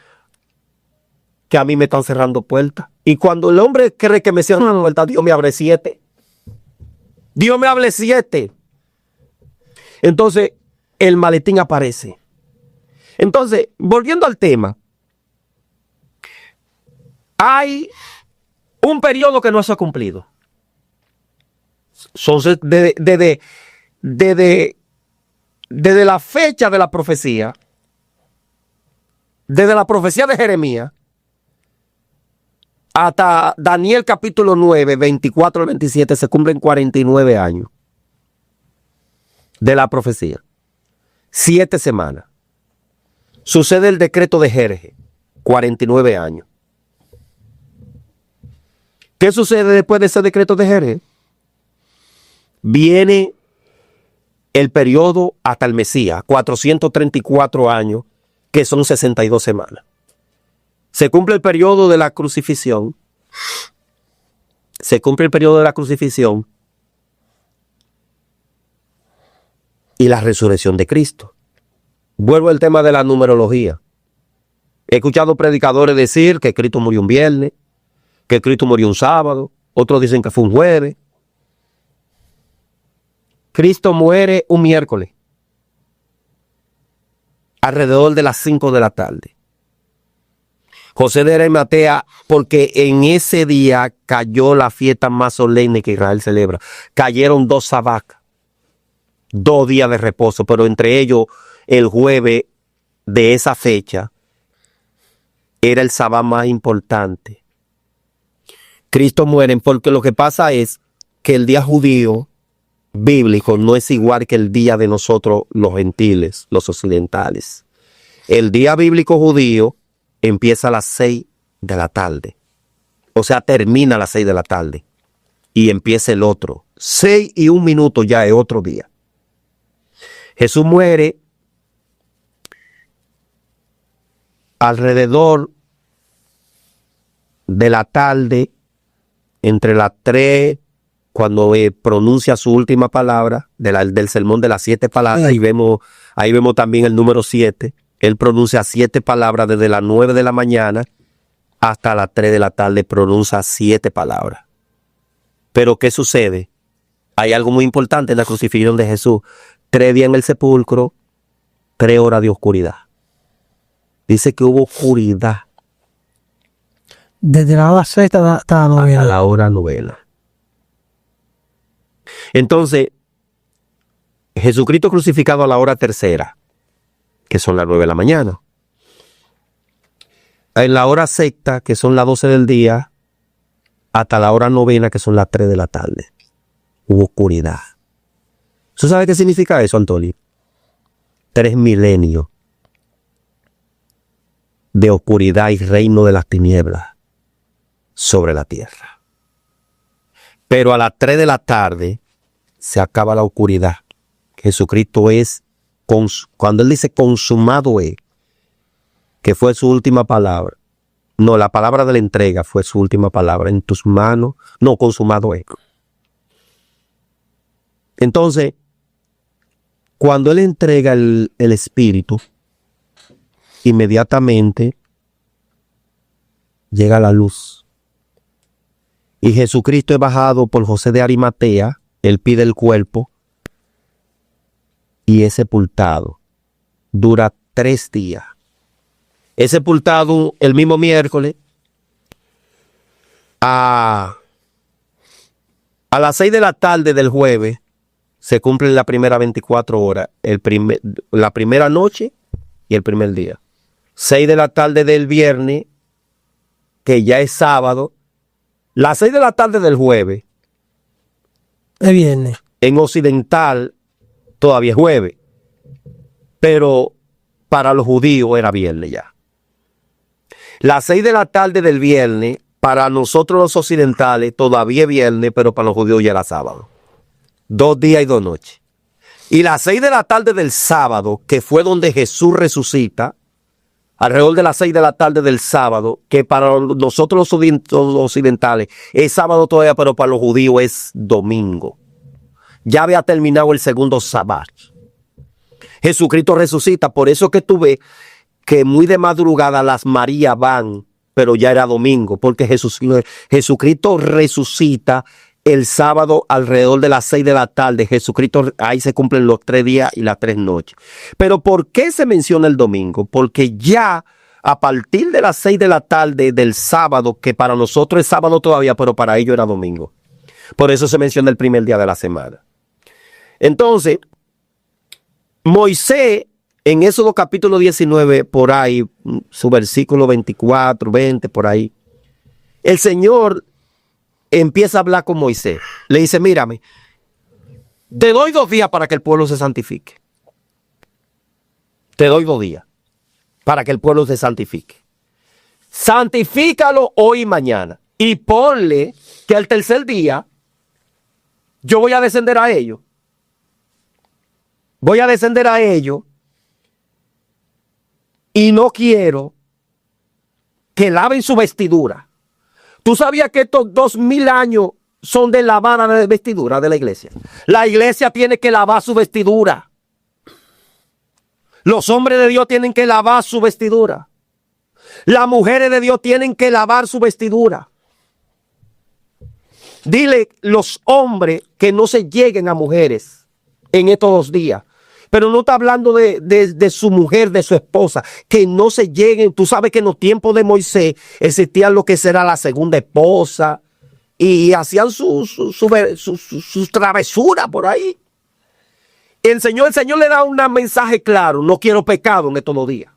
que a mí me están cerrando puertas. Y cuando el hombre cree que me cierran puertas, Dios me abre 7. Dios me abre 7. Entonces, el maletín aparece. Entonces, volviendo al tema, hay un periodo que no se ha cumplido. Entonces, desde la fecha de la profecía, desde la profecía de Jeremías hasta Daniel capítulo 9, 24 al 27, se cumplen 49 años de la profecía. 7 semanas. Sucede el decreto de Jerjes, 49 años. ¿Qué sucede después de ese decreto de Jerjes? Viene el periodo hasta el Mesías, 434 años, que son 62 semanas. Se cumple el periodo de la crucifixión. Se cumple el periodo de la crucifixión y la resurrección de Cristo. Vuelvo al tema de la numerología. He escuchado predicadores decir que Cristo murió un viernes, que Cristo murió un sábado, otros dicen que fue un jueves. Cristo muere un miércoles, alrededor de las 5 de la tarde. José de Arimatea, porque en ese día cayó la fiesta más solemne que Israel celebra. Cayeron 2 sabacas, 2 días de reposo, pero entre ellos el jueves de esa fecha era el sabbat más importante. Cristo muere porque lo que pasa es que el día judío bíblico no es igual que el día de nosotros los gentiles, los occidentales. El día bíblico judío empieza a las 6 de la tarde. O sea, termina a las 6 de la tarde. Y empieza el otro. 6 y 1 minuto ya es otro día. Jesús muere alrededor de la tarde, entre las 3, cuando pronuncia su última palabra del sermón de las 7 palabras. Ahí vemos también el número 7. Él pronuncia 7 palabras desde las 9 de la mañana hasta las 3 de la tarde, pronuncia 7 palabras. Pero ¿qué sucede? Hay algo muy importante en la crucifixión de Jesús. 3 días en el sepulcro, 3 horas de oscuridad. Dice que hubo oscuridad. Desde la hora 6 hasta la novena. Hasta la hora novena. Entonces, Jesucristo crucificado a la hora 3, que son las 9 de la mañana. En la hora 6, que son las 12 del día, hasta la hora novena, que son las 3 de la tarde. Hubo oscuridad. ¿Tú sabes qué significa eso, Antonio? 3 milenios de oscuridad y reino de las tinieblas sobre la tierra. Pero a las 3 de la tarde se acaba la oscuridad. Jesucristo es, cuando él dice consumado es, que fue su última palabra. No, la palabra de la entrega fue su última palabra. En tus manos, no, consumado es. Entonces, cuando él entrega el Espíritu, inmediatamente llega la luz. y Jesucristo es bajado por José de Arimatea. Él pide el cuerpo y es sepultado. Dura 3 días. Es sepultado el mismo miércoles a las 6 de la tarde del jueves. Se cumplen las primeras 24 horas, la primera noche y el primer día. 6 de la tarde del viernes, que ya es sábado. Las 6 de la tarde del jueves. Es viernes. En occidental todavía es jueves. Pero para los judíos era viernes ya. Las 6 de la tarde del viernes, para nosotros los occidentales todavía es viernes, pero para los judíos ya era sábado. 2 días y 2 noches. Y las 6 de la tarde del sábado, que fue donde Jesús resucita, alrededor de las 6 de la tarde del sábado, que para nosotros los occidentales es sábado todavía, pero para los judíos es domingo. Ya había terminado el segundo sabbat. Jesucristo resucita, por eso que tú ves que muy de madrugada las Marías van, pero ya era domingo, porque Jesucristo resucita el sábado alrededor de las 6 de la tarde. Jesucristo, ahí se cumplen los 3 días y las 3 noches. Pero ¿por qué se menciona el domingo? Porque ya a partir de las 6 de la tarde del sábado, que para nosotros es sábado todavía, pero para ellos era domingo. Por eso se menciona el primer día de la semana. Entonces, Moisés, en Éxodo capítulo 19, por ahí, su versículo 24, 20, por ahí, el Señor empieza a hablar con Moisés. Le dice, mírame, te doy 2 días para que el pueblo se santifique. Te doy 2 días para que el pueblo se santifique. Santifícalo hoy y mañana. Y ponle que al tercer día yo voy a descender a ellos. Voy a descender a ellos. Y no quiero que laven su vestidura. ¿Tú sabías que estos 2000 años son de lavar la vestidura de la iglesia? La iglesia tiene que lavar su vestidura. Los hombres de Dios tienen que lavar su vestidura. Las mujeres de Dios tienen que lavar su vestidura. Dile los hombres que no se lleguen a mujeres en estos 2 días. Pero no está hablando de su mujer, de su esposa, que no se lleguen. Tú sabes que en los tiempos de Moisés existía lo que será la segunda esposa y hacían sus travesuras por ahí. El Señor le da un mensaje claro: no quiero pecado en estos 2 días.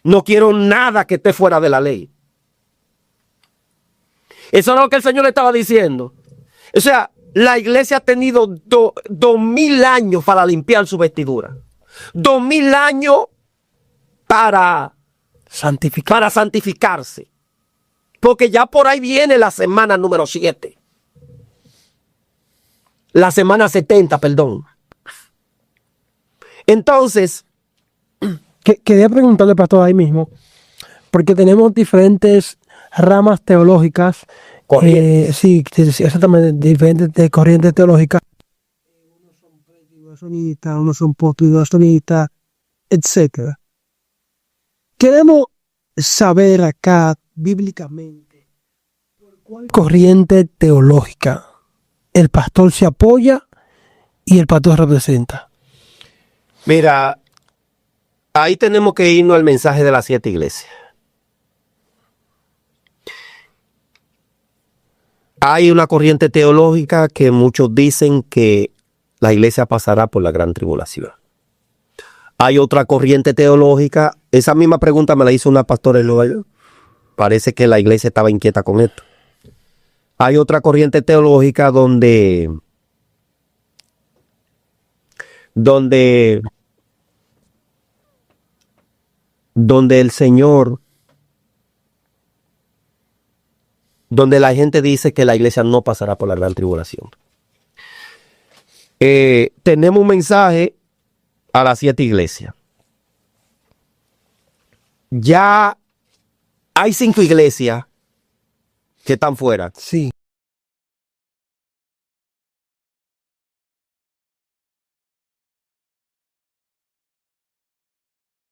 No quiero nada que esté fuera de la ley. Eso es lo que el Señor le estaba diciendo. O sea, la iglesia ha tenido 2000 años para limpiar su vestidura. 2000 años para santificarse. Porque ya por ahí viene la semana número 7. La semana 70, perdón. Entonces, Quería preguntarle, pastor, ahí mismo, porque tenemos diferentes ramas teológicas. Sí, exactamente, diferentes corrientes teológicas. Unos son predivasonitas, unos son postdivasonitas, etc. Queremos saber acá, bíblicamente, por cuál corriente teológica el pastor se apoya y el pastor representa. mira, ahí tenemos que irnos al mensaje de las 7 iglesias. Hay una corriente teológica que muchos dicen que la iglesia pasará por la gran tribulación. Hay otra corriente teológica, esa misma pregunta me la hizo una pastora en Nueva York. Parece que la iglesia estaba inquieta con esto. Hay otra corriente teológica donde el Señor, donde la gente dice que la iglesia no pasará por la gran tribulación. Tenemos un mensaje a las 7 iglesias. Ya hay 5 iglesias que están fuera. Sí.